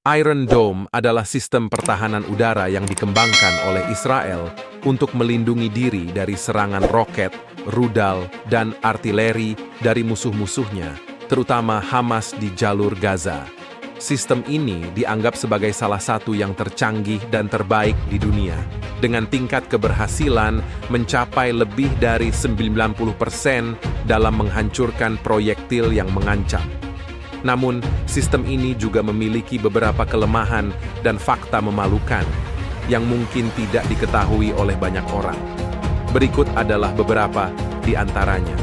Iron Dome adalah sistem pertahanan udara yang dikembangkan oleh Israel untuk melindungi diri dari serangan roket, rudal, dan artileri dari musuh-musuhnya, terutama Hamas di jalur Gaza. Sistem ini dianggap sebagai salah satu yang tercanggih dan terbaik di dunia, dengan tingkat keberhasilan mencapai lebih dari 90% dalam menghancurkan proyektil yang mengancam. Namun, sistem ini juga memiliki beberapa kelemahan dan fakta memalukan yang mungkin tidak diketahui oleh banyak orang. Berikut adalah beberapa di antaranya.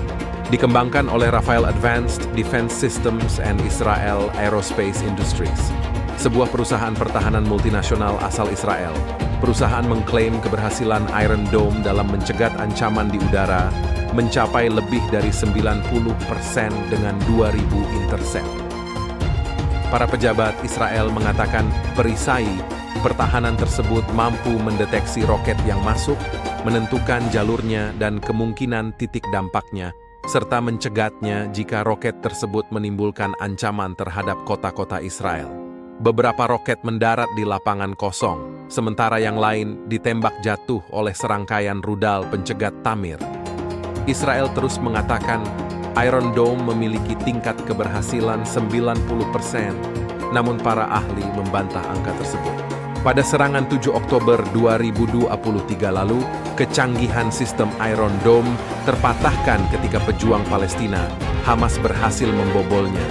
Dikembangkan oleh Rafael Advanced Defense Systems and Israel Aerospace Industries, sebuah perusahaan pertahanan multinasional asal Israel. Perusahaan mengklaim keberhasilan Iron Dome dalam mencegat ancaman di udara mencapai lebih dari 90% dengan 2.000 intercept. Para pejabat Israel mengatakan perisai pertahanan tersebut mampu mendeteksi roket yang masuk, menentukan jalurnya dan kemungkinan titik dampaknya, serta mencegatnya jika roket tersebut menimbulkan ancaman terhadap kota-kota Israel. Beberapa roket mendarat di lapangan kosong, sementara yang lain ditembak jatuh oleh serangkaian rudal pencegat Tamir. Israel terus mengatakan Iron Dome memiliki tingkat keberhasilan 90%, namun para ahli membantah angka tersebut. Pada serangan 7 Oktober 2023 lalu, kecanggihan sistem Iron Dome terpatahkan ketika pejuang Palestina, Hamas berhasil membobolnya.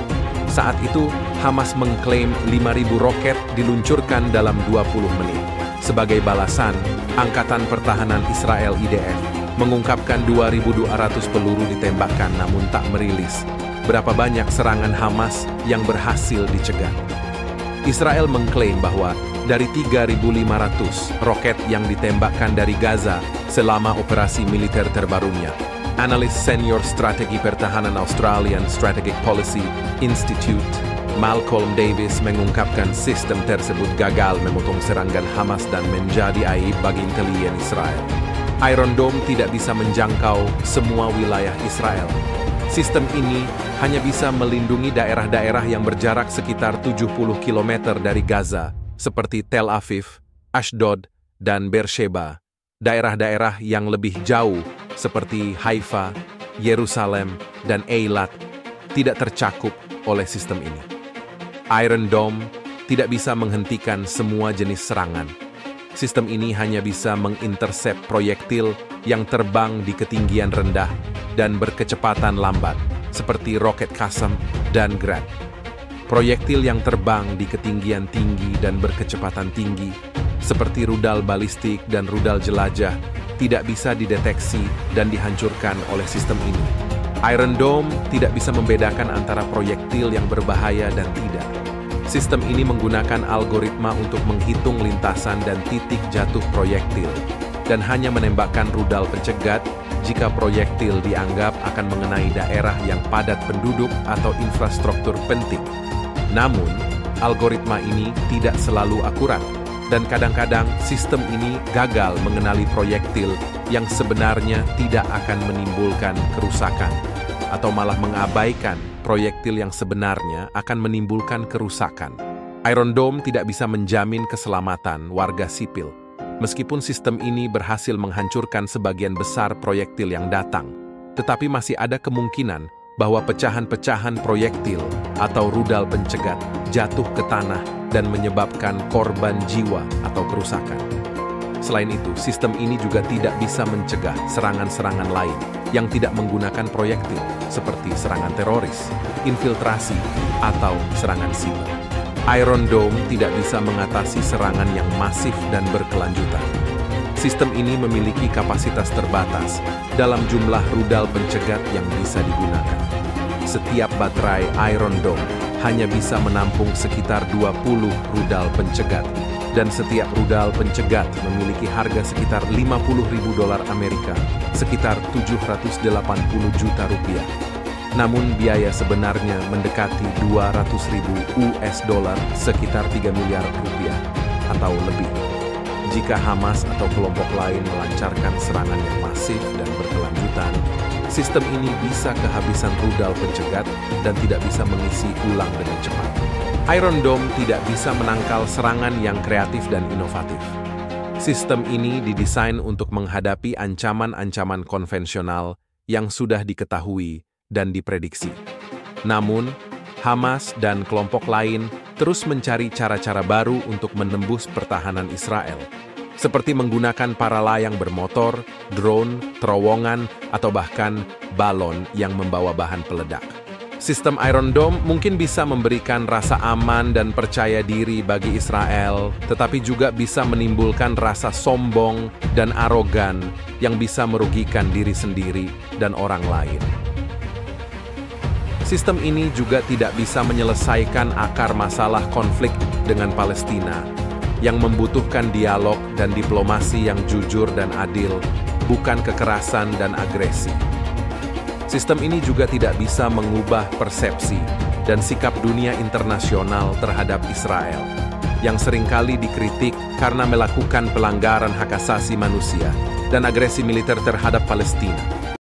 Saat itu, Hamas mengklaim 5.000 roket diluncurkan dalam 20 menit. Sebagai balasan, Angkatan Pertahanan Israel IDF mengungkapkan 2.200 peluru ditembakkan namun tak merilis berapa banyak serangan Hamas yang berhasil dicegah. Israel mengklaim bahwa dari 3.500 roket yang ditembakkan dari Gaza selama operasi militer terbarunya. Analis senior strategi pertahanan Australian Strategic Policy Institute, Malcolm Davis mengungkapkan sistem tersebut gagal memotong serangan Hamas dan menjadi aib bagi intelijen Israel. Iron Dome tidak bisa menjangkau semua wilayah Israel. Sistem ini hanya bisa melindungi daerah-daerah yang berjarak sekitar 70 km dari Gaza, seperti Tel Aviv, Ashdod, dan Beersheba. Daerah-daerah yang lebih jauh, seperti Haifa, Yerusalem, dan Eilat, tidak tercakup oleh sistem ini. Iron Dome tidak bisa menghentikan semua jenis serangan. Sistem ini hanya bisa mengintersep proyektil yang terbang di ketinggian rendah dan berkecepatan lambat, seperti roket Qassam dan Grad. Proyektil yang terbang di ketinggian tinggi dan berkecepatan tinggi, seperti rudal balistik dan rudal jelajah, tidak bisa dideteksi dan dihancurkan oleh sistem ini. Iron Dome tidak bisa membedakan antara proyektil yang berbahaya dan tidak. Sistem ini menggunakan algoritma untuk menghitung lintasan dan titik jatuh proyektil, dan hanya menembakkan rudal pencegat jika proyektil dianggap akan mengenai daerah yang padat penduduk atau infrastruktur penting. Namun, algoritma ini tidak selalu akurat, dan kadang-kadang sistem ini gagal mengenali proyektil yang sebenarnya tidak akan menimbulkan kerusakan, atau malah mengabaikan proyektil yang sebenarnya akan menimbulkan kerusakan. Iron Dome tidak bisa menjamin keselamatan warga sipil. Meskipun sistem ini berhasil menghancurkan sebagian besar proyektil yang datang, tetapi masih ada kemungkinan bahwa pecahan-pecahan proyektil atau rudal pencegat jatuh ke tanah dan menyebabkan korban jiwa atau kerusakan. Selain itu, sistem ini juga tidak bisa mencegah serangan-serangan lain yang tidak menggunakan proyektil, seperti serangan teroris, infiltrasi, atau serangan siber. Iron Dome tidak bisa mengatasi serangan yang masif dan berkelanjutan. Sistem ini memiliki kapasitas terbatas dalam jumlah rudal pencegat yang bisa digunakan. Setiap baterai Iron Dome hanya bisa menampung sekitar 20 rudal pencegat, dan setiap rudal pencegat memiliki harga sekitar $50.000 Amerika, sekitar 780 juta rupiah. Namun biaya sebenarnya mendekati 200.000 US dollar, sekitar 3 miliar rupiah atau lebih. Jika Hamas atau kelompok lain melancarkan serangan yang masif dan berkelanjutan, sistem ini bisa kehabisan rudal pencegat dan tidak bisa mengisi ulang dengan cepat. Iron Dome tidak bisa menangkal serangan yang kreatif dan inovatif. Sistem ini didesain untuk menghadapi ancaman-ancaman konvensional yang sudah diketahui dan diprediksi. Namun, Hamas dan kelompok lain terus mencari cara-cara baru untuk menembus pertahanan Israel, seperti menggunakan para layang bermotor, drone, terowongan, atau bahkan balon yang membawa bahan peledak. Sistem Iron Dome mungkin bisa memberikan rasa aman dan percaya diri bagi Israel, tetapi juga bisa menimbulkan rasa sombong dan arogan yang bisa merugikan diri sendiri dan orang lain. Sistem ini juga tidak bisa menyelesaikan akar masalah konflik dengan Palestina, yang membutuhkan dialog dan diplomasi yang jujur dan adil, bukan kekerasan dan agresi. Sistem ini juga tidak bisa mengubah persepsi dan sikap dunia internasional terhadap Israel, yang seringkali dikritik karena melakukan pelanggaran hak asasi manusia dan agresi militer terhadap Palestina.